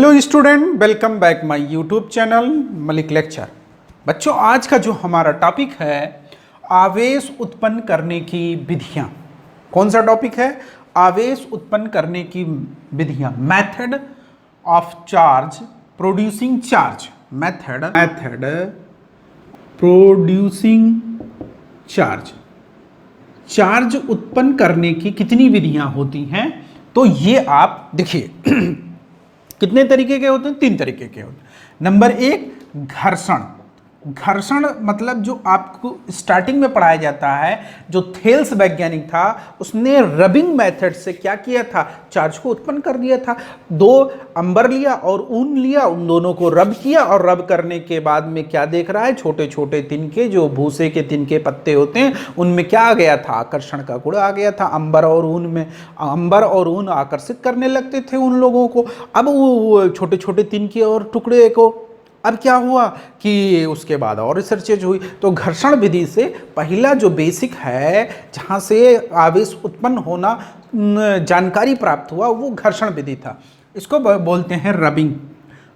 Hello student, welcome back my YouTube channel Malik lecture. बच्चों, आज का जो हमारा टॉपिक है आवेश उत्पन्न करने की विधियां। कौन सा टॉपिक है? आवेश उत्पन्न करने की विधियां, method of charge producing charge. Method producing charge. Charge उत्पन्न करने की कितनी विधियां होती हैं? तो ये आप देखिए कितने तरीके के होते हैं? 3 तरीके के होते हैं। नंबर 1, घर्षण। घर्षण मतलब जो आपको स्टार्टिंग में पढ़ाया जाता है, जो थेल्स वैज्ञानिक था उसने रबिंग मेथड से क्या किया था? चार्ज को उत्पन्न कर दिया था। 2 अंबर लिया और ऊन लिया, उन दोनों को रब किया और रब करने के बाद में क्या देख रहा है? छोटे छोटे तिनके, जो भूसे के तिनके पत्ते होते हैं, उनमें क्या आ गया था? आकर्षण का गुण आ गया था। अंबर और ऊन में, अंबर और ऊन आकर्षित करने लगते थे उन लोगों को। अब वो छोटे छोटे तिनके और टुकड़े को, अब क्या हुआ कि उसके बाद और रिसर्चेज हुई। तो घर्षण विधि से पहला जो बेसिक है, जहाँ से आवेश उत्पन्न होना जानकारी प्राप्त हुआ, वो घर्षण विधि था। इसको बोलते हैं रबिंग।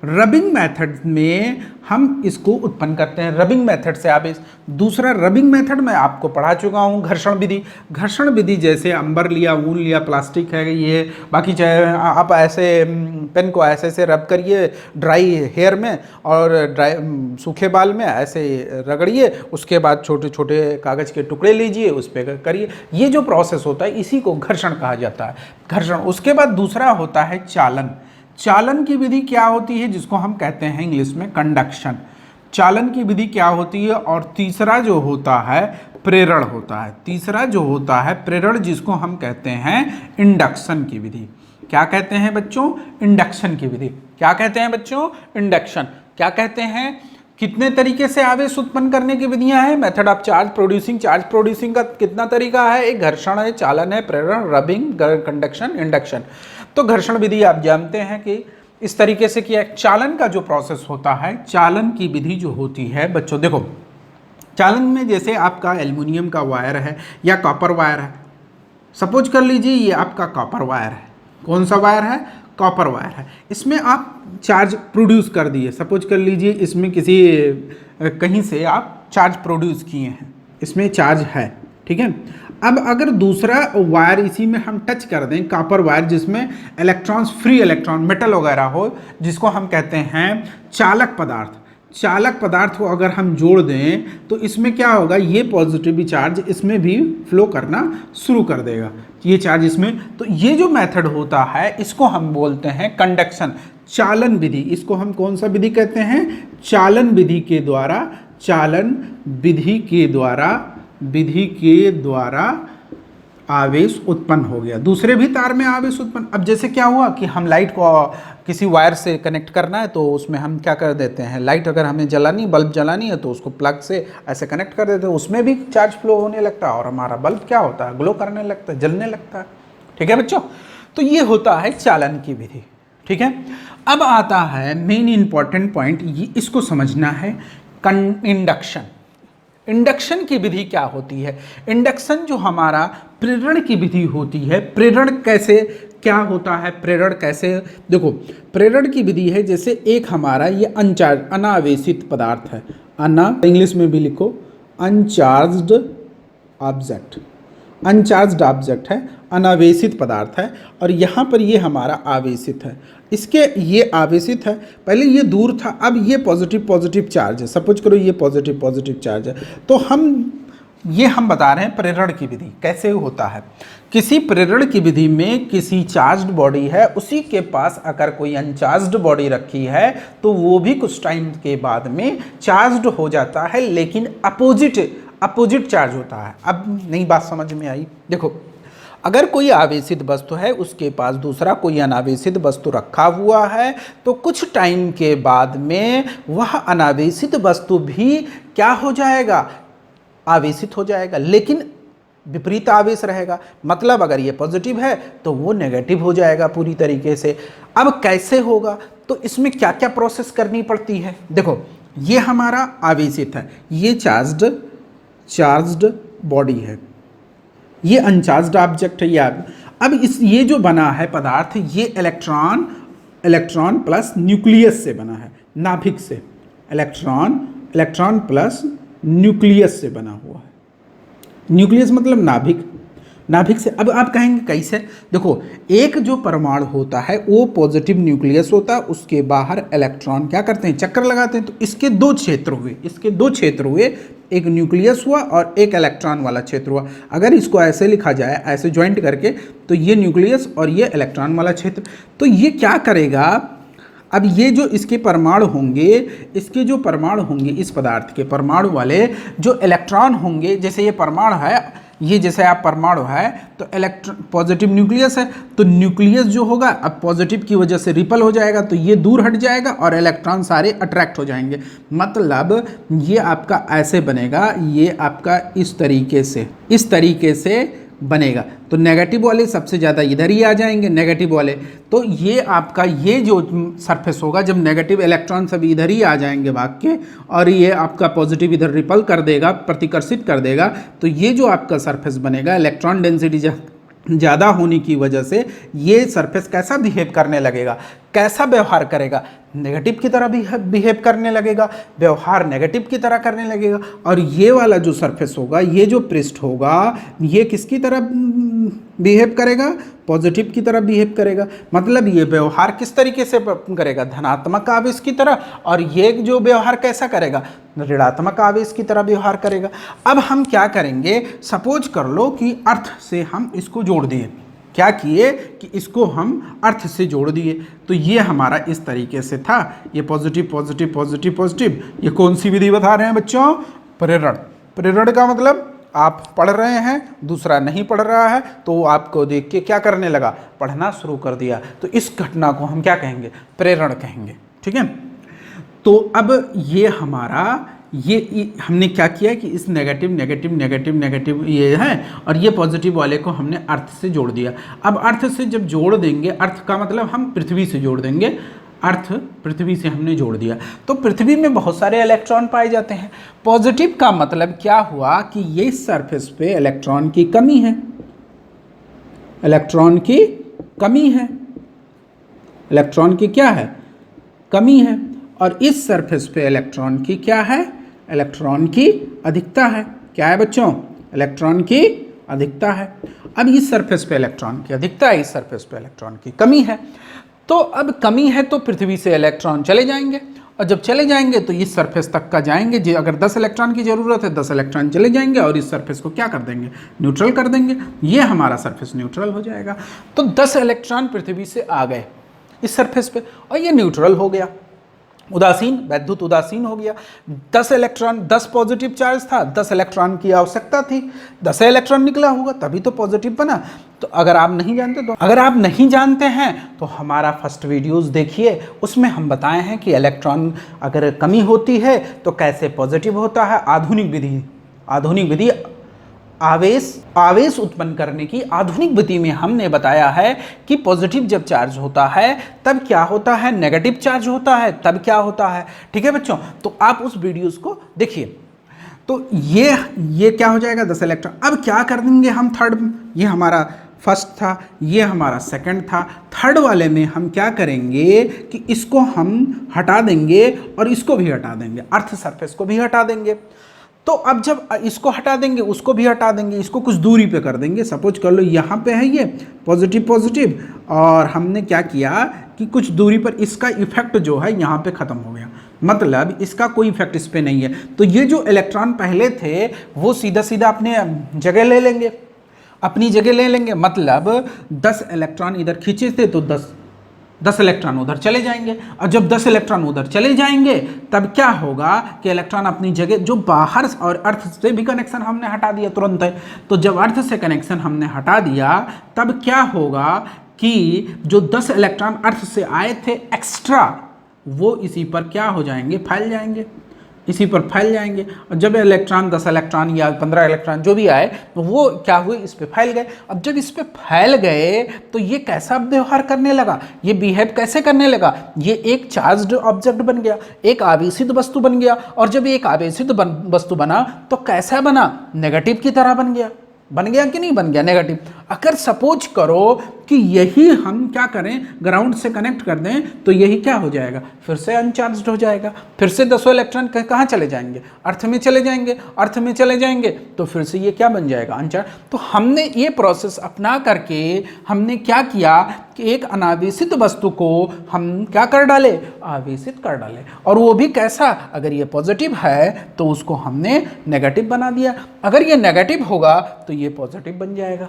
रबिंग मेथड में हम इसको उत्पन्न करते हैं, रबिंग मेथड से आवेश। दूसरा रबिंग मेथड मैं आपको पढ़ा चुका हूँ, घर्षण विधि। घर्षण विधि जैसे अंबर लिया, ऊन लिया, प्लास्टिक है ये, बाकी चाहे आप ऐसे पेन को ऐसे ऐसे रब करिए ड्राई हेयर में और ड्राई सूखे बाल में ऐसे रगड़िए, उसके बाद छोटे छोटे कागज़ के टुकड़े लीजिए, उस पर करिए। ये जो प्रोसेस होता है इसी को घर्षण कहा जाता है, घर्षण। उसके बाद दूसरा होता है चालन। चालन की विधि क्या होती है? जिसको हम कहते हैं इंग्लिश में कंडक्शन। चालन की विधि क्या होती है? और तीसरा जो होता है प्रेरण होता है। तीसरा जो होता है प्रेरण, जिसको हम कहते हैं इंडक्शन की विधि। क्या कहते हैं बच्चों? इंडक्शन की विधि। क्या कहते हैं बच्चों? इंडक्शन। क्या कहते हैं? कितने तरीके से आवेश उत्पन्न करने की विधियां हैं? Method of charge producing. Charge producing का कितना तरीका है? एक घर्षण है, चालन है, प्रेरण, रबिंग, कंडक्शन, इंडक्शन। तो घर्षण विधि आप जानते हैं कि इस तरीके से किया। चालन का जो प्रोसेस होता है, चालन की विधि जो होती है बच्चों, देखो चालन में जैसे आपका एल्युमिनियम का वायर है या कॉपर वायर है। सपोज कर लीजिए ये आपका कॉपर वायर है। कौन सा वायर है? कॉपर वायर है। इसमें आप चार्ज प्रोड्यूस कर दिए। सपोज कर लीजिए इसमें किसी कहीं से आप चार्ज प्रोड्यूस किए हैं, इसमें चार्ज है, ठीक है। अब अगर दूसरा वायर इसी में हम टच कर दें, कॉपर वायर जिसमें इलेक्ट्रॉन्स, फ्री इलेक्ट्रॉन, मेटल वगैरह हो, जिसको हम कहते हैं चालक पदार्थ। चालक पदार्थ को अगर हम जोड़ दें तो इसमें क्या होगा? ये पॉजिटिव चार्ज इसमें भी फ्लो करना शुरू कर देगा, ये चार्ज इसमें। तो ये जो मेथड होता है इसको हम बोलते हैं कंडक्शन, चालन विधि। इसको हम कौन सा विधि कहते हैं? चालन विधि के द्वारा, चालन विधि के द्वारा आवेश उत्पन्न हो गया। दूसरे भी तार में आवेश उत्पन्न। अब जैसे क्या हुआ कि हम लाइट को किसी वायर से कनेक्ट करना है, तो उसमें हम क्या कर देते हैं? लाइट अगर हमें जलानी, बल्ब जलानी है, तो उसको प्लग से ऐसे कनेक्ट कर देते हैं, उसमें भी चार्ज फ्लो होने लगता है और हमारा बल्ब क्या होता है? ग्लो करने लगता है, जलने लगता है। ठीक है बच्चों, तो ये होता है चालन की विधि। ठीक है, अब आता है मेन इंपॉर्टेंट पॉइंट, ये इसको समझना है, इंडक्शन। इंडक्शन की विधि क्या होती है? इंडक्शन जो हमारा प्रेरण की विधि होती है। प्रेरण कैसे, क्या होता है प्रेरण कैसे? देखो, प्रेरण की विधि है जैसे एक हमारा ये अनचार्ज, अनावेशित पदार्थ है। इंग्लिश में भी लिखो अनचार्ज्ड ऑब्जेक्ट। अनचार्ज्ड ऑब्जेक्ट है, अनावेशित पदार्थ है, और यहाँ पर ये हमारा आवेशित है। इसके ये आवेशित है, पहले ये दूर था, अब ये पॉजिटिव पॉजिटिव चार्ज है। सपोज करो ये पॉजिटिव पॉजिटिव चार्ज है। तो हम बता रहे हैं प्रेरण की विधि कैसे होता है। किसी प्रेरण की विधि में किसी चार्ज्ड बॉडी है, उसी के पास अगर कोई अनचार्ज्ड बॉडी रखी है तो वो भी कुछ टाइम के बाद में चार्ज्ड हो जाता है, लेकिन अपोजिट चार्ज होता है। अब नई बात समझ में आई? देखो, अगर कोई आवेशित वस्तु है, उसके पास दूसरा कोई अनावेशित वस्तु रखा हुआ है, तो कुछ टाइम के बाद में वह अनावेशित वस्तु भी क्या हो जाएगा? आवेशित हो जाएगा, लेकिन विपरीत आवेश रहेगा। मतलब अगर ये पॉजिटिव है तो वो नेगेटिव हो जाएगा पूरी तरीके से। अब कैसे होगा? तो इसमें क्या क्या प्रोसेस करनी पड़ती है? देखो, ये हमारा आवेशित है, ये चार्ज्ड बॉडी है, ये अनचार्ज्ड ऑब्जेक्ट है। ये अब ये जो बना है पदार्थ, ये इलेक्ट्रॉन इलेक्ट्रॉन प्लस न्यूक्लियस से बना है, नाभिक से। इलेक्ट्रॉन प्लस न्यूक्लियस से बना हुआ है। न्यूक्लियस मतलब नाभिक, नाभिक से। अब आप कहेंगे कैसे? देखो, एक जो परमाणु होता है वो पॉजिटिव न्यूक्लियस होता है, उसके बाहर इलेक्ट्रॉन क्या करते हैं, चक्कर लगाते हैं। तो इसके दो क्षेत्र हुए, एक न्यूक्लियस हुआ और एक इलेक्ट्रॉन वाला क्षेत्र हुआ। अगर इसको ऐसे लिखा जाए, ऐसे ज्वाइंट करके, तो ये न्यूक्लियस और ये इलेक्ट्रॉन वाला क्षेत्र। तो ये क्या करेगा, अब ये जो इसके परमाणु होंगे, इस पदार्थ के परमाणु वाले जो इलेक्ट्रॉन होंगे, जैसे ये परमाणु है, ये जैसे आप परमाणु है तो इलेक्ट्रॉन पॉजिटिव न्यूक्लियस है, तो न्यूक्लियस जो होगा अब पॉजिटिव की वजह से रिपल हो जाएगा, तो ये दूर हट जाएगा और इलेक्ट्रॉन सारे अट्रैक्ट हो जाएंगे। मतलब ये आपका ऐसे बनेगा, ये आपका इस तरीके से बनेगा। तो नेगेटिव वाले सबसे ज़्यादा इधर ही आ जाएंगे, नेगेटिव वाले। तो ये आपका ये जो सरफेस होगा, जब नेगेटिव इलेक्ट्रॉन सभी इधर ही आ जाएंगे भाग के, और ये आपका पॉजिटिव इधर रिपल कर देगा, प्रतिकर्षित कर देगा, तो ये जो आपका सरफेस बनेगा, इलेक्ट्रॉन डेंसिटी ज़्यादा होने की वजह से ये सरफेस कैसा बिहेव करने लगेगा, कैसा व्यवहार करेगा, नेगेटिव की तरह बिहेव करने लगेगा, व्यवहार नेगेटिव की तरह करने लगेगा। और ये वाला जो सरफेस होगा, ये जो पृष्ठ होगा, ये किसकी तरह बिहेव करेगा, पॉजिटिव की तरह बिहेव करेगा। मतलब ये व्यवहार किस तरीके से करेगा, धनात्मक आवेश की तरह, और ये जो व्यवहार कैसा करेगा, ऋणात्मक आवेश की तरह व्यवहार करेगा। अब हम क्या करेंगे, सपोज कर लो कि अर्थ से हम इसको जोड़ दिए, क्या किए कि इसको हम अर्थ से जोड़ दिए, तो ये हमारा इस तरीके से था, ये पॉजिटिव पॉजिटिव पॉजिटिव पॉजिटिव। ये कौन सी विधि बता रहे हैं बच्चों, प्रेरण। प्रेरण का मतलब आप पढ़ रहे हैं, दूसरा नहीं पढ़ रहा है, तो आपको देख के क्या करने लगा, पढ़ना शुरू कर दिया, तो इस घटना को हम क्या कहेंगे, प्रेरण कहेंगे। ठीक है, तो अब ये हमारा ये हमने क्या किया कि इस नेगेटिव नेगेटिव नेगेटिव नेगेटिव ये है, और ये पॉजिटिव वाले को हमने अर्थ से जोड़ दिया। अब अर्थ से जब जोड़ देंगे, अर्थ का मतलब हम पृथ्वी से जोड़ देंगे, अर्थ पृथ्वी से हमने जोड़ दिया, तो पृथ्वी में बहुत सारे इलेक्ट्रॉन पाए जाते हैं। पॉजिटिव का मतलब क्या हुआ कि ये सरफेस पे इलेक्ट्रॉन की कमी है, इलेक्ट्रॉन की कमी है, इलेक्ट्रॉन की क्या है, कमी है। और इस सरफेस पे इलेक्ट्रॉन की क्या है, इलेक्ट्रॉन की अधिकता है। क्या है बच्चों, इलेक्ट्रॉन की अधिकता है। अब इस सरफेस पे इलेक्ट्रॉन की अधिकता है, इस सरफेस पे इलेक्ट्रॉन की कमी है। तो अब कमी है तो पृथ्वी से इलेक्ट्रॉन चले जाएंगे, और जब चले जाएंगे तो इस सरफेस तक का जाएंगे। जो अगर 10 इलेक्ट्रॉन की ज़रूरत है, 10 इलेक्ट्रॉन चले जाएंगे और इस सरफेस को क्या कर देंगे, न्यूट्रल कर देंगे। ये हमारा सरफेस न्यूट्रल हो जाएगा। तो 10 इलेक्ट्रॉन पृथ्वी से आ गए इस सरफेस पे और ये न्यूट्रल हो गया, उदासीन, वैद्युत उदासीन हो गया। 10 इलेक्ट्रॉन, 10 पॉजिटिव चार्ज था, 10 इलेक्ट्रॉन की आवश्यकता थी, 10 इलेक्ट्रॉन निकला होगा तभी तो पॉजिटिव बना। तो अगर आप नहीं जानते हैं तो हमारा फर्स्ट वीडियोस देखिए, उसमें हम बताए हैं कि इलेक्ट्रॉन अगर कमी होती है तो कैसे पॉजिटिव होता है। आधुनिक विधि आवेश उत्पन्न करने की आधुनिक विधि में हमने बताया है कि पॉजिटिव जब चार्ज होता है तब क्या होता है, नेगेटिव चार्ज होता है तब क्या होता है। ठीक है बच्चों, तो आप उस वीडियोस को देखिए। तो ये क्या हो जाएगा, 10 इलेक्ट्रॉन। अब क्या कर देंगे हम, थर्ड, ये हमारा फर्स्ट था, ये हमारा सेकंड था, थर्ड वाले में हम क्या करेंगे कि इसको हम हटा देंगे और इसको भी हटा देंगे, अर्थ सरफेस को भी हटा देंगे। तो अब जब इसको हटा देंगे, उसको भी हटा देंगे, इसको कुछ दूरी पे कर देंगे। सपोज कर लो यहाँ पे है ये पॉजिटिव पॉजिटिव, और हमने क्या किया कि कुछ दूरी पर इसका इफेक्ट जो है यहाँ पे ख़त्म हो गया, मतलब इसका कोई इफेक्ट इस पे नहीं है। तो ये जो इलेक्ट्रॉन पहले थे वो सीधा सीधा अपने जगह ले लेंगे, अपनी जगह ले लेंगे। मतलब 10 इलेक्ट्रॉन इधर खींचे थे तो 10 इलेक्ट्रॉन उधर चले जाएंगे, और जब 10 इलेक्ट्रॉन उधर चले जाएंगे तब क्या होगा कि इलेक्ट्रॉन अपनी जगह, जो बाहर और अर्थ से भी कनेक्शन हमने हटा दिया तुरंत है, तो जब अर्थ से कनेक्शन हमने हटा दिया तब क्या होगा कि जो 10 इलेक्ट्रॉन अर्थ से आए थे एक्स्ट्रा, वो इसी पर क्या हो जाएंगे, फैल जाएंगे, इसी पर फैल जाएंगे। और जब इलेक्ट्रॉन 10 इलेक्ट्रॉन या 15 इलेक्ट्रॉन जो भी आए तो वो क्या हुए, इस पे फैल गए। अब जब इस पे फैल गए तो ये कैसा व्यवहार करने लगा, ये बिहेव कैसे करने लगा, ये एक चार्ज्ड ऑब्जेक्ट बन गया, एक आवेशित वस्तु बन गया। और जब एक आवेशित वस्तु बना तो कैसा बना, नेगेटिव की तरह बन गया कि नहीं बन गया, नेगेटिव। अगर सपोज करो कि यही हम क्या करें, ग्राउंड से कनेक्ट कर दें तो यही क्या हो जाएगा, फिर से अनचार्ज्ड हो जाएगा, फिर से 10 इलेक्ट्रॉन कहाँ चले जाएंगे, अर्थ में चले जाएंगे, अर्थ में चले जाएंगे तो फिर से ये क्या बन जाएगा, अनचार्ज। तो हमने ये प्रोसेस अपना करके हमने क्या किया कि एक अनावेशित वस्तु को हम क्या कर डाले, आवेशित कर डाले। और वो भी कैसा, अगर ये पॉजिटिव है तो उसको हमने नेगेटिव बना दिया, अगर ये नेगेटिव होगा तो ये पॉजिटिव बन जाएगा,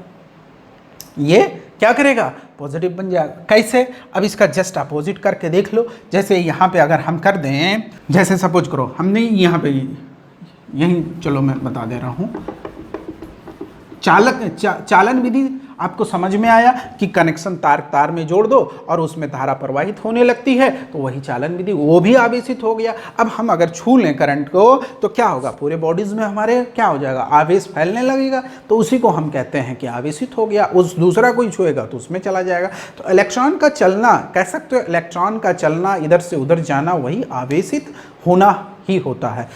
ये क्या करेगा, पॉजिटिव बन जाएगा। कैसे, अब इसका जस्ट अपोजिट करके देख लो। जैसे यहाँ पे अगर हम कर दें, जैसे सपोज करो हमने यहाँ पे यही, चलो मैं बता दे रहा हूँ, चालन विधि आपको समझ में आया कि कनेक्शन तार में जोड़ दो और उसमें धारा प्रवाहित होने लगती है, तो वही चालन विधि, वो भी आवेशित हो गया। अब हम अगर छू लें करंट को तो क्या होगा, पूरे बॉडीज में हमारे क्या हो जाएगा, आवेश फैलने लगेगा, तो उसी को हम कहते हैं कि आवेशित हो गया। उस दूसरा कोई छुएगा तो उसमें चला जाएगा। तो इलेक्ट्रॉन का चलना, कह सकते हो इलेक्ट्रॉन का चलना, इधर से उधर जाना, वही आवेशित होना ही होता है।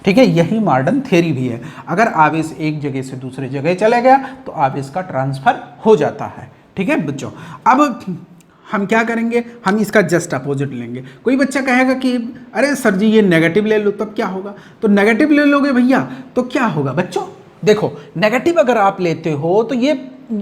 ठीक है, यही मॉडर्न थ्योरी भी है। अगर आवेश एक जगह से दूसरे जगह चला गया तो आवेश का ट्रांसफर हो जाता है। ठीक है बच्चों, अब हम क्या करेंगे, हम इसका जस्ट अपोजिट लेंगे। कोई बच्चा कहेगा कि अरे सर जी ये नेगेटिव ले लो तब क्या होगा, तो नेगेटिव ले लोगे भैया तो क्या होगा बच्चों, देखो नेगेटिव अगर आप लेते हो तो ये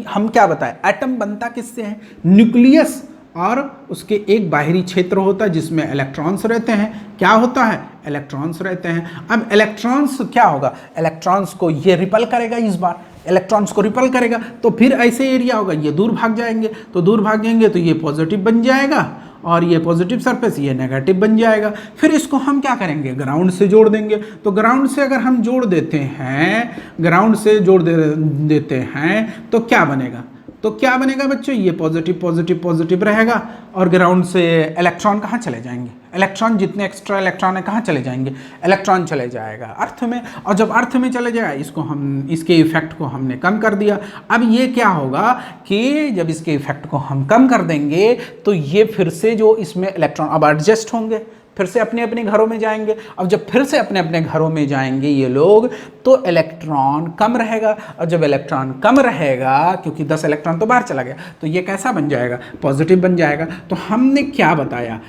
हम क्या बताएं, एटम बनता किससे है, न्यूक्लियस और उसके एक बाहरी क्षेत्र होता है जिसमें इलेक्ट्रॉन्स रहते हैं। क्या होता है, इलेक्ट्रॉन्स रहते हैं। अब इलेक्ट्रॉन्स क्या होगा, इलेक्ट्रॉन्स को ये रिपल करेगा, इस बार इलेक्ट्रॉन्स को रिपल करेगा तो फिर ऐसे एरिया होगा, ये दूर भाग जाएंगे, तो दूर भागेंगे तो ये पॉजिटिव बन जाएगा और ये पॉजिटिव सरफेस ये नेगेटिव बन जाएगा। फिर इसको हम क्या करेंगे, ग्राउंड से जोड़ देंगे। तो ग्राउंड से अगर हम जोड़ देते हैं, ग्राउंड से जोड़ देते हैं तो क्या बनेगा, तो क्या बनेगा बच्चों, ये पॉजिटिव पॉजिटिव पॉजिटिव रहेगा और ग्राउंड से इलेक्ट्रॉन कहाँ चले जाएंगे, इलेक्ट्रॉन जितने एक्स्ट्रा इलेक्ट्रॉन है कहाँ चले जाएंगे, इलेक्ट्रॉन चले जाएगा अर्थ में। और जब अर्थ में चले जाएगा, इसको हम, इसके इफेक्ट को हमने कम कर दिया। अब ये क्या होगा कि जब इसके इफेक्ट को हम कम कर देंगे तो ये फिर से जो इसमें इलेक्ट्रॉन अब एडजस्ट होंगे, फिर से अपने अपने घरों में जाएंगे। अब जब फिर से अपने अपने घरों में जाएंगे ये लोग तो इलेक्ट्रॉन कम रहेगा, और जब इलेक्ट्रॉन कम रहेगा, क्योंकि 10 इलेक्ट्रॉन तो बाहर चला गया, तो ये कैसा बन जाएगा, पॉजिटिव बन जाएगा। तो हमने क्या बताया,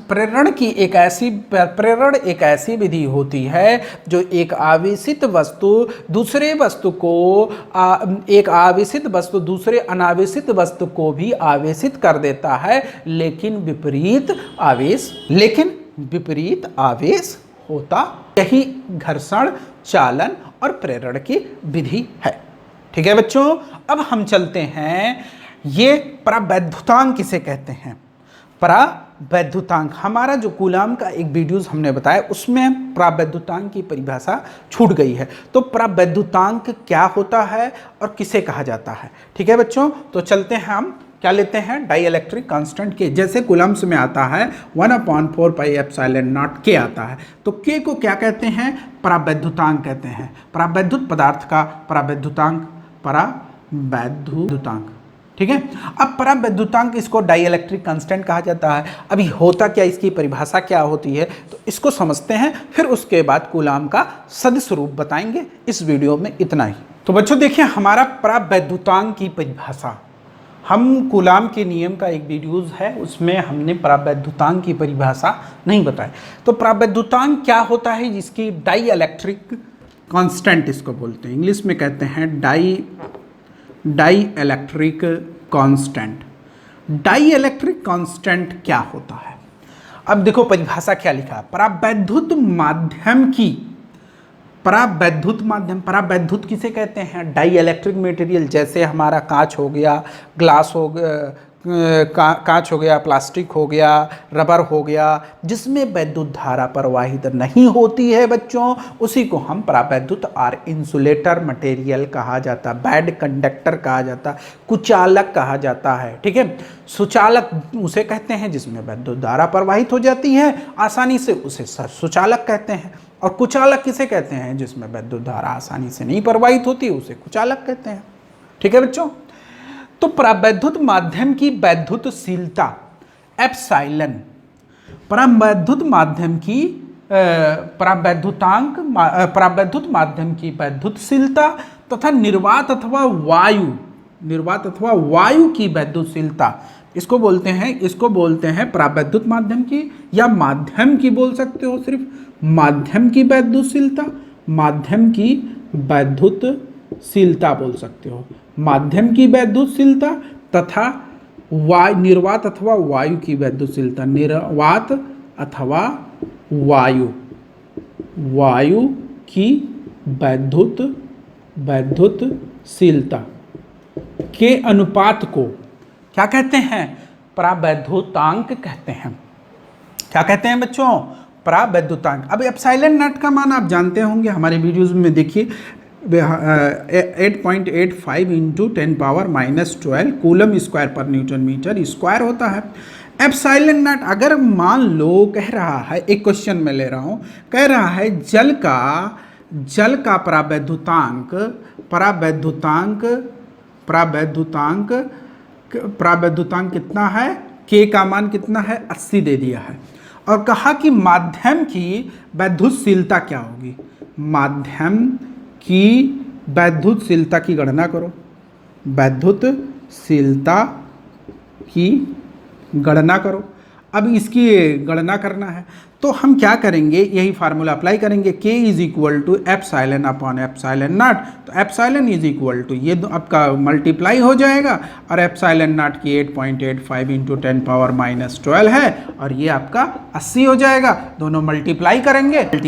प्रेरण एक ऐसी विधि होती है जो एक आवेशित वस्तु दूसरे वस्तु को एक आवेशित वस्तु दूसरे अनावेशित वस्तु को भी आवेशित कर देता है, लेकिन विपरीत आवेश होता। यही घर्षण, चालन और प्रेरण की विधि है। ठीक है बच्चों, अब हम चलते हैं, ये परावैद्युतांक किसे कहते हैं, परावैद्युतांक। हमारा जो कूलाम का एक वीडियोस हमने बताया उसमें परावैद्युतांक की परिभाषा छूट गई है। तो परावैद्युतांक क्या होता है और किसे कहा जाता है। ठीक है बच्चों, तो चलते हैं, हम क्या लेते हैं, डाई इलेक्ट्रिक कांस्टेंट के, जैसे कूलम्स में आता है 1/4 पाई एप्सिलॉन नॉट के आता है, तो के को क्या कहते हैं, परावैद्युतांक कहते हैं। परावैद्युत पदार्थ का परावैद्युतांक, ठीक है। अब परावैद्युतांक, इसको डाई इलेक्ट्रिक कांस्टेंट कहा जाता है। अभी होता क्या, इसकी परिभाषा क्या होती है, तो इसको समझते हैं, फिर उसके बाद कूलाम का सदिश रूप बताएंगे। इस वीडियो में इतना ही। तो बच्चों देखिए, हमारा परावैद्युतांक की परिभाषा, हम कूलाम के नियम का एक वीडियोज़ है उसमें हमने परावैद्युतांक की परिभाषा नहीं बताई। तो परावैद्युतांक क्या होता है, जिसकी डाई इलेक्ट्रिक कांस्टेंट इसको बोलते हैं, इंग्लिश में कहते हैं dielectric constant. Dielectric constant क्या होता है, अब देखो परिभाषा क्या लिखा है, परावैद्युत माध्यम की, परावैद्युत किसे कहते हैं, डाई इलेक्ट्रिक मटेरियल, जैसे हमारा कांच हो गया, ग्लास हो गया, कांच हो गया, प्लास्टिक हो गया, रबर हो गया, जिसमें वैद्युत धारा प्रवाहित नहीं होती है बच्चों, उसी को हम परावैद्युत और इंसुलेटर मटेरियल कहा जाता है, बैड कंडक्टर कहा जाता है, कुचालक कहा जाता है। ठीक है, सुचालक उसे कहते हैं जिसमें वैद्युत धारा प्रवाहित हो जाती है आसानी से, उसे सुचालक कहते हैं। और कुचालक किसे कहते हैं, जिसमें वैद्युत धारा आसानी से नहीं प्रवाहित होती, उसे कुचालक कहते हैं। ठीक है बच्चों, तो परावैद्युत माध्यम की वैद्युतशीलता एप्सिलॉन, परावैद्युत माध्यम की परावैद्युत माध्यम की वैद्युतशीलता तथा निर्वात अथवा वायु निर्वात अथवा वायु की वैद्युतशीलता, इसको बोलते हैं प्रावैद्युत माध्यम की, या माध्यम की बोल सकते हो, सिर्फ माध्यम की वैद्युतशीलता, माध्यम की वैद्युतशीलता बोल सकते हो, माध्यम की वैद्युतशीलता तथा निर्वात अथवा वायु की वैद्युतशीलता, निर्वात अथवा वायु की वैद्युतशीलता के अनुपात को क्या कहते हैं? प्रावैद्युतांक कहते हैं। क्या कहते हैं बच्चों? प्रावैद्युतांक। अब एप्सिलॉन नॉट का मान आप जानते होंगे, हमारे वीडियोस में देखिए 8.85 इंटू 10⁻⁻12 कूलम स्क्वायर पर न्यूटन मीटर स्क्वायर होता है। एप्सिलॉन नॉट अगर मान लो कह रहा है, एक क्वेश्चन में ले रहा हूँ, कह रहा है जल का प्रावैद्युतांक कितना है? के का मान कितना है? 80 दे दिया है। और कहा कि माध्यम की वैद्युतशीलता क्या होगी? माध्यम की वैद्युतशीलता की गणना करो, वैद्युतशीलता की गणना करो। अब इसकी गणना करना है तो हम क्या करेंगे? यही फार्मूला अप्लाई करेंगे, K is equal to epsilon upon epsilon naught. तो एप्सिलॉन इज इक्वल टू ये आपका मल्टीप्लाई हो जाएगा, और एप्सिलॉन नॉट की 8.85 इंटू 10⁻⁻12 है, और ये आपका 80 हो जाएगा। दोनों मल्टीप्लाई करेंगे तो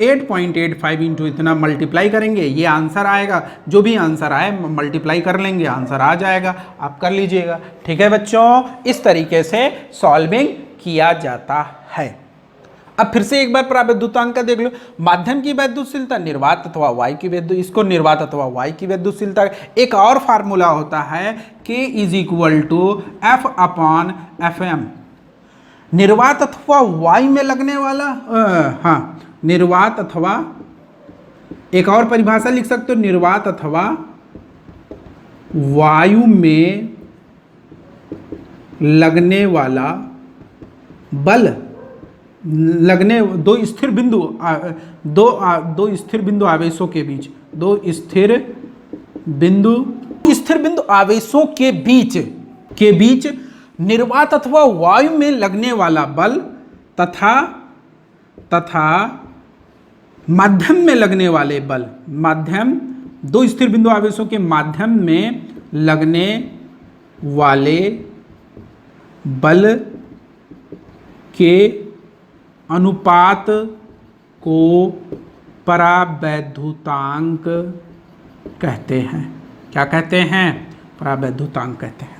8.85 इंटू इतना मल्टीप्लाई करेंगे, ये आंसर आएगा। जो भी आंसर आए मल्टीप्लाई कर लेंगे, आंसर आ जाएगा, आप कर लीजिएगा। ठीक है बच्चों, इस तरीके से सॉल्विंग किया जाता है। अब फिर से एक बार प्रावैद्युतांक का देख लो। माध्यम की वैद्युतशीलता निर्वात अथवा वायु की इसको निर्वात अथवा वायु की वैद्युतशीलता। एक और फार्मूला होता है K is equal to F upon FM। निर्वात अथवा वायु में लगने वाला निर्वात अथवा, एक और परिभाषा लिख सकते हो, निर्वात अथवा वायु में लगने वाला बल, दो स्थिर बिंदु आवेशों के बीच, आवेशों के बीच निर्वात अथवा वायु में लगने वाला बल तथा माध्यम में लगने वाले बल, दो स्थिर बिंदु आवेशों के माध्यम में लगने वाले बल के अनुपात को प्रावैद्युतांक कहते हैं। क्या कहते हैं? प्रावैद्युतांक कहते हैं।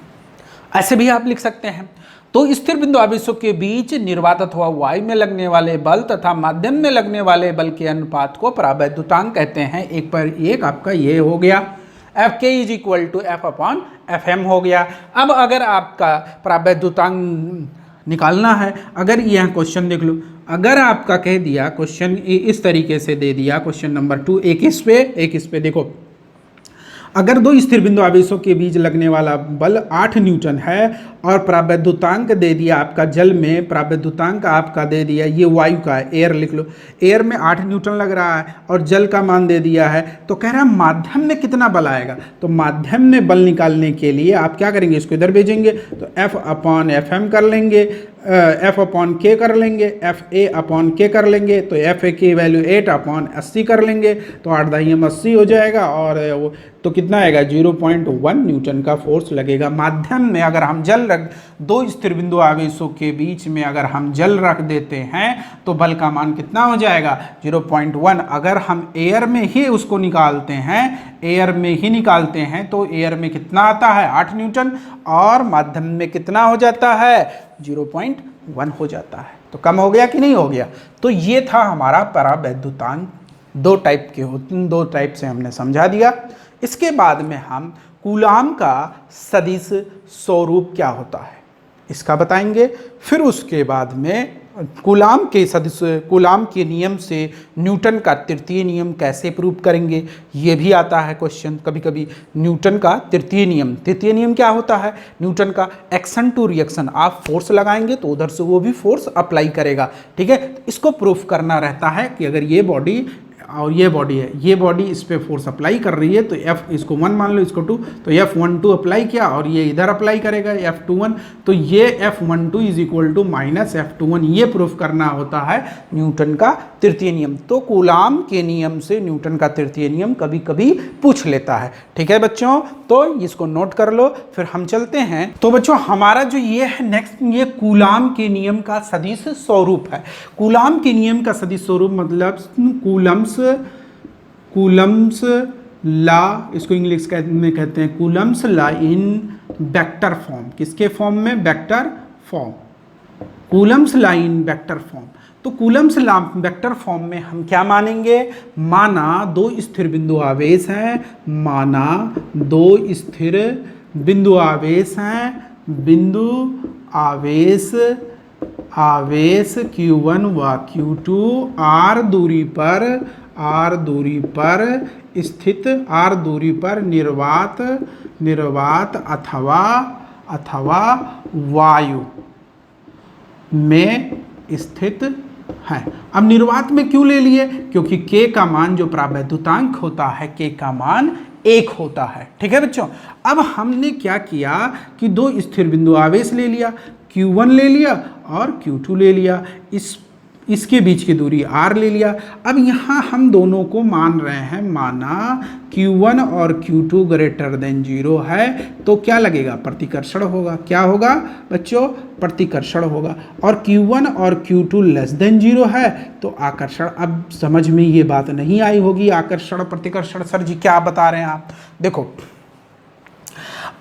ऐसे भी आप लिख सकते हैं। तो स्थिर बिंदु आवेशों के बीच निर्वात अथवा वायु में लगने वाले बल तथा माध्यम में लगने वाले बल के अनुपात को प्रावैद्युतांक कहते हैं। एक पर एक आपका ये हो गया, F K is equal to F upon FM हो गया। अब अगर आपका प्रावैद्युतांक निकालना है, अगर यह क्वेश्चन देख लो, अगर आपका कह दिया क्वेश्चन इस तरीके से दे दिया, क्वेश्चन नंबर 2, एक इस पे देखो, अगर दो स्थिर बिंदु आवेशों के बीच लगने वाला बल 8 न्यूटन है और प्रावैद्युतांक दे दिया आपका, जल में प्रावैद्युतांक आपका दे दिया, ये वायु का है, एयर लिख लो, एयर में 8 न्यूटन लग रहा है और जल का मान दे दिया है, तो कह रहा है माध्यम में कितना बल आएगा। तो माध्यम में बल निकालने के लिए आप क्या करेंगे? इसको इधर भेजेंगे तो F अपॉन FM कर लेंगे, F अपॉन K कर लेंगे, FA अपॉन K कर लेंगे, तो FA की वैल्यू 8 अपॉन 80 कर लेंगे, तो 8 दाहियम 80 हो जाएगा, और वो तो कितना आएगा? 0.1 न्यूटन का फोर्स लगेगा। माध्यम में अगर हम जल रख, दो स्थिर बिंदु आवेशों के बीच में अगर हम जल रख देते हैं तो बल का मान कितना हो जाएगा? 0.1। अगर हम एयर में ही उसको निकालते हैं, तो एयर में कितना आता है? 8 न्यूटन, और माध्यम में कितना हो जाता है? 0.1 हो जाता है। तो कम हो गया कि नहीं हो गया? तो ये था हमारा प्रावैद्युतांक। दो टाइप के होते हैं, दो टाइप से हमने समझा दिया। इसके बाद में हम कूलाम का सदिश स्वरूप क्या होता है इसका बताएंगे। फिर उसके बाद में कूलाम के नियम से न्यूटन का तृतीय नियम कैसे प्रूव करेंगे, ये भी आता है क्वेश्चन कभी कभी। न्यूटन का तृतीय नियम क्या होता है? न्यूटन का एक्शन टू रिएक्शन, आप फोर्स लगाएंगे तो उधर से वो भी फोर्स अप्लाई करेगा। ठीक है, इसको प्रूफ करना रहता है कि अगर ये बॉडी और ये बॉडी है, ये बॉडी इस पे फोर्स अप्लाई कर रही है, तो F इसको 1 मान लो, इसको 2, तो F12 अप्लाई किया और ये इधर अप्लाई करेगा F21, तो ये F12 is equal to minus F21। ये प्रूफ करना होता है न्यूटन का तृतीय नियम। तो कूलाम के नियम से न्यूटन का तृतीय नियम कभी कभी पूछ लेता है। ठीक है बच्चों, तो इसको नोट कर लो, फिर हम चलते हैं। तो बच्चों हमारा जो ये है नेक्स्ट, ये कूलाम के नियम का सदिश स्वरूप है। कूलाम के नियम का सदिश स्वरूप मतलब कूलम्स लॉ, इसको इंग्लिश में कहते हैं Coulomb's law in vector form. किसके फॉर्म में? Vector form. Coulomb's law in vector form. तो कूलम्स लॉ वेक्टर फॉर्म में हम क्या मानेंगे? माना दो स्थिर बिंदु आवेश हैं, माना दो स्थिर बिंदु आवेश हैं, बिंदु आवेश Q1 व Q2 r दूरी पर स्थित, r दूरी पर निर्वात अथवा वायु में स्थित है। अब निर्वात में क्यों ले लिए? क्योंकि k का मान जो प्रावैद्युतांक होता है, k का मान 1 होता है। ठीक है बच्चों, अब हमने क्या किया कि दो स्थिर बिंदु आवेश ले लिया, Q1 ले लिया और Q2 ले लिया, इसके बीच की दूरी r ले लिया। अब यहाँ हम दोनों को मान रहे हैं, माना Q1 और Q2 ग्रेटर देन 0 है, तो क्या लगेगा? प्रतिकर्षण होगा। क्या होगा बच्चों? प्रतिकर्षण होगा। और Q1 और Q2 लेस देन 0 है तो आकर्षण। अब समझ में ये बात नहीं आई होगी, आकर्षण प्रतिकर्षण सर जी क्या बता रहे हैं आप? देखो,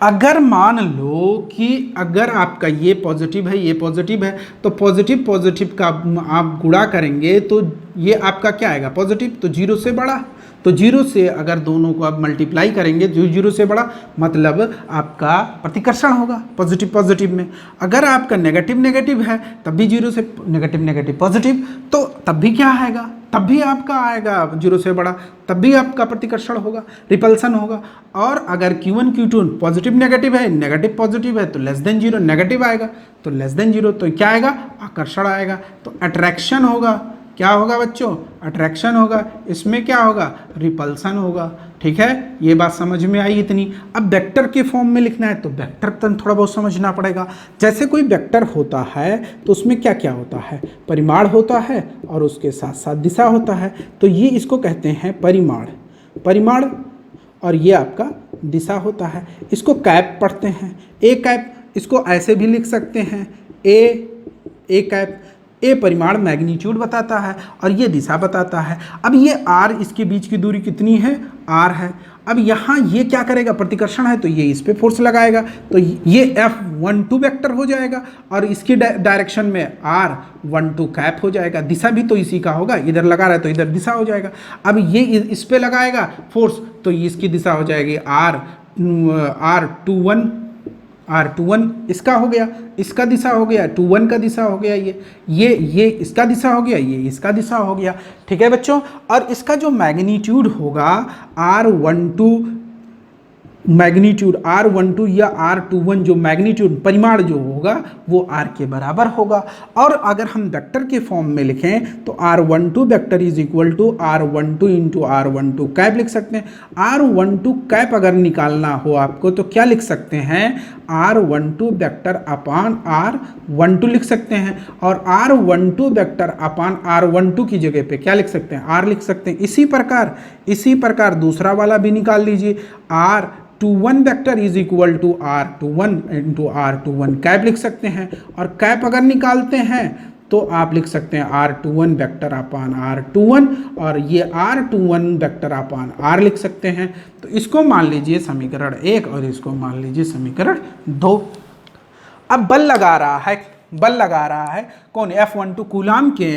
अगर मान लो कि अगर आपका ये पॉजिटिव है, ये पॉजिटिव है, तो पॉजिटिव का आप गुणा करेंगे तो ये आपका क्या आएगा? पॉजिटिव। तो 0 से बड़ा, तो 0 से अगर दोनों को आप मल्टीप्लाई करेंगे, जो 0 से बड़ा मतलब आपका प्रतिकर्षण होगा पॉजिटिव में। अगर आपका नेगेटिव है तब भी 0 से नेगेटिव पॉजिटिव, तो तब भी क्या आएगा? तब भी आपका आएगा 0 से बड़ा, तब भी आपका प्रतिकर्षण होगा, रिपल्सन होगा। और अगर Q1 Q2 पॉजिटिव नेगेटिव है, नेगेटिव पॉजिटिव है, तो लेस देन 0, नेगेटिव आएगा तो लेस देन 0, तो क्या आएगा? आकर्षण आएगा। तो अट्रैक्शन होगा। क्या होगा बच्चों? अट्रैक्शन होगा। इसमें क्या होगा? रिपल्सन होगा। ठीक है, ये बात समझ में आई इतनी। अब वेक्टर के फॉर्म में लिखना है तो वेक्टर तन थोड़ा बहुत समझना पड़ेगा। जैसे कोई वेक्टर होता है तो उसमें क्या क्या होता है? परिमाण होता है और उसके साथ साथ दिशा होता है। तो ये इसको कहते हैं परिमाण, और ये आपका दिशा होता है। इसको कैप पढ़ते हैं, ए कैप। इसको ऐसे भी लिख सकते हैं, ए कैप। ए परिमाण मैग्नीट्यूड बताता है और ये दिशा बताता है। अब ये r, इसके बीच की दूरी कितनी है? r है। अब यहाँ ये क्या करेगा? प्रतिकर्षण है तो ये इस पे फोर्स लगाएगा, तो ये F12 वेक्टर हो जाएगा और इसकी डायरेक्शन में R12 कैप हो जाएगा। दिशा भी तो इसी का होगा, इधर लगा रहा है तो इधर दिशा हो जाएगा। अब ये इस पे लगाएगा फोर्स तो इसकी दिशा हो जाएगी R21 इसका हो गया, इसका दिशा हो गया, 21 का दिशा हो गया, ये इसका दिशा हो गया, ये इसका दिशा हो गया। ठीक है बच्चों, और इसका जो मैग्नीट्यूड होगा R12 या R21, जो मैग्नीट्यूड परिमाण जो होगा वो R के बराबर होगा। और अगर हम वेक्टर के फॉर्म में लिखें तो R12 vector is equal to R12 into R12 cap लिख सकते हैं। R12 कैप अगर निकालना हो आपको तो क्या लिख सकते हैं? R12 वेक्टर अपान R12 लिख सकते हैं, और R12 वेक्टर अपान R12 की जगह पे क्या लिख सकते हैं? R लिख सकते हैं। इसी प्रकार दूसरा वाला भी निकाल लीजिए, R21 vector is equal to R21 into R21 cap लिख सकते हैं। और कैप अगर निकालते हैं तो आप लिख सकते हैं R21 वेक्टर अपान R21, और ये R21 वेक्टर अपान R लिख सकते हैं। तो इसको मान लीजिए समीकरण 1 और इसको मान लीजिए समीकरण 2। अब बल लगा रहा है कौन? F12 कूलाम के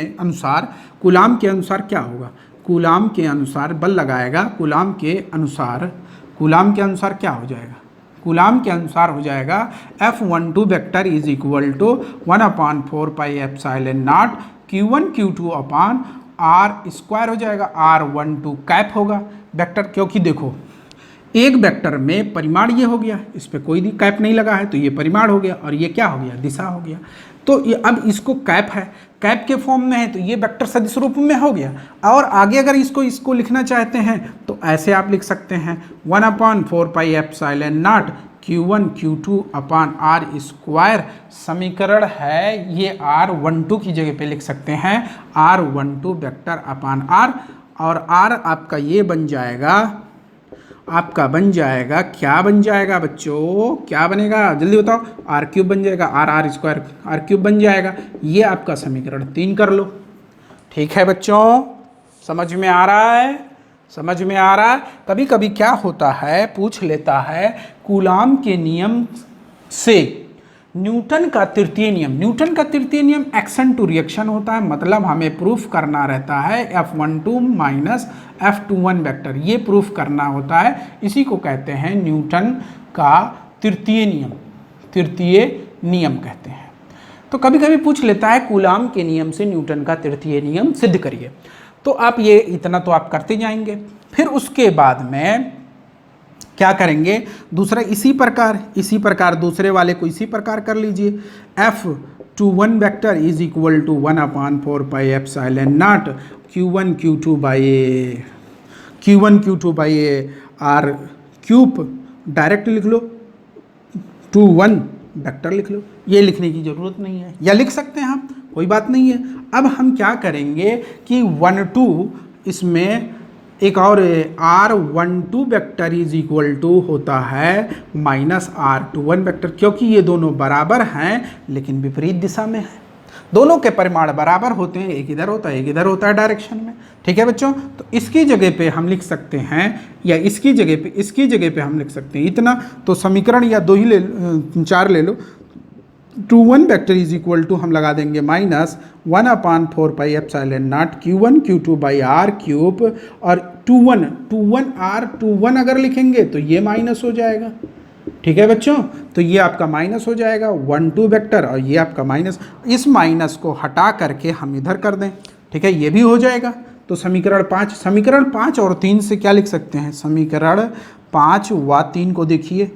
अनुसार क्या होगा? कूलाम के अनुसार बल लगाएगा, कूलाम के अनुसार क्या हो जाएगा? कूलाम के अनुसार हो जाएगा F12 vector is equal to 1/4 pi epsilon naught Q1 Q2 upon R square हो जाएगा। R12 कैप होगा वेक्टर, क्योंकि देखो एक वेक्टर में परिमाण ये हो गया, इस पर कोई कैप नहीं लगा है तो ये परिमाण हो गया, और ये क्या हो गया? दिशा हो गया। तो ये अब इसको कैप है, कैप के फॉर्म में है तो ये वेक्टर सदिश रूप में हो गया। और आगे अगर इसको लिखना चाहते हैं तो ऐसे आप लिख सकते हैं 1/4 pi epsilon naught Q1 Q2 upon R square. समीकरण है ये R12 की जगह पे लिख सकते हैं R12 वेक्टर अपान R, और R आपका ये बन जाएगा, आपका बन जाएगा, क्या बन जाएगा बच्चों, क्या बनेगा जल्दी बताओ, R³ बन जाएगा, R स्क्वायर R³ बन जाएगा। ये आपका समीकरण 3 कर लो। ठीक है बच्चों, समझ में आ रहा है, समझ में आ रहा है। कभी कभी क्या होता है, पूछ लेता है कूलाम के नियम से न्यूटन का तृतीय नियम, न्यूटन का तृतीय नियम एक्शन टू रिएक्शन होता है, मतलब हमें प्रूफ करना रहता है F12 माइनस F21 वेक्टर, ये प्रूफ करना होता है, इसी को कहते हैं न्यूटन का तृतीय नियम, तृतीय नियम कहते हैं। तो कभी कभी पूछ लेता है कूलाम के नियम से न्यूटन का तृतीय नियम सिद्ध करिए, तो आप ये इतना तो आप करते जाएंगे। फिर उसके बाद में क्या करेंगे, दूसरा इसी प्रकार दूसरे वाले को इसी प्रकार कर लीजिए। F21 vector is equal to 1/4 pi epsilon naught Q1 Q2 by R cube, direct लिख लो, 21 वेक्टर लिख लो, ये लिखने की ज़रूरत नहीं है, या लिख सकते हैं हम, कोई बात नहीं है। अब हम क्या करेंगे कि 1/2 इसमें एक और R12 vector is equal to होता है माइनस R21 वेक्टर, क्योंकि ये दोनों बराबर हैं लेकिन विपरीत दिशा में है, दोनों के परिमाण बराबर होते हैं, एक इधर होता है एक इधर होता है डायरेक्शन में। ठीक है बच्चों, तो इसकी जगह पे हम लिख सकते हैं, या इसकी जगह पे हम लिख सकते हैं इतना, तो समीकरण या 2 ही ले 4 ले लो। 21 वेक्टर इज इक्वल टू हम लगा देंगे minus 1/4 pi epsilon naught Q1 Q2 by R cube, और 21 अगर लिखेंगे तो ये माइनस हो जाएगा। ठीक है बच्चों, तो ये आपका माइनस हो जाएगा 1/2 वेक्टर, और ये आपका माइनस, इस माइनस को हटा करके हम इधर कर दें। ठीक है, ये भी हो जाएगा। तो समीकरण 5 और 3 से क्या लिख सकते हैं, समीकरण 5 व 3 को देखिए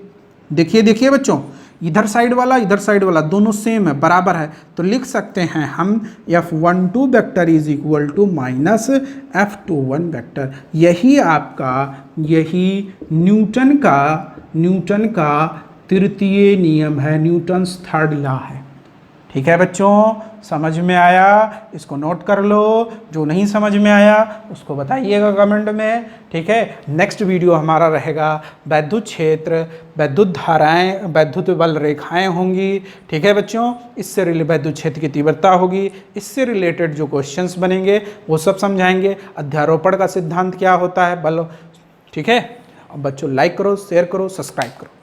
बच्चों, इधर साइड वाला दोनों सेम है, बराबर है, तो लिख सकते हैं हम F12 vector is equal to minus F21 vector. यही न्यूटन का तृतीय नियम है, न्यूटन्स थर्ड लॉ है। ठीक है बच्चों, समझ में आया, इसको नोट कर लो, जो नहीं समझ में आया उसको बताइएगा कमेंट में। ठीक है, नेक्स्ट वीडियो हमारा रहेगा वैद्युत क्षेत्र, वैद्युत धाराएं, वैद्युत बल रेखाएं होंगी। ठीक है बच्चों, इससे रिलेटेड वैद्युत क्षेत्र की तीव्रता होगी, इससे रिलेटेड जो क्वेश्चंस बनेंगे वो सब समझाएंगे। अध्यारोपण का सिद्धांत क्या होता है, बल। ठीक है, अब बच्चों लाइक करो, शेयर करो, सब्सक्राइब करो।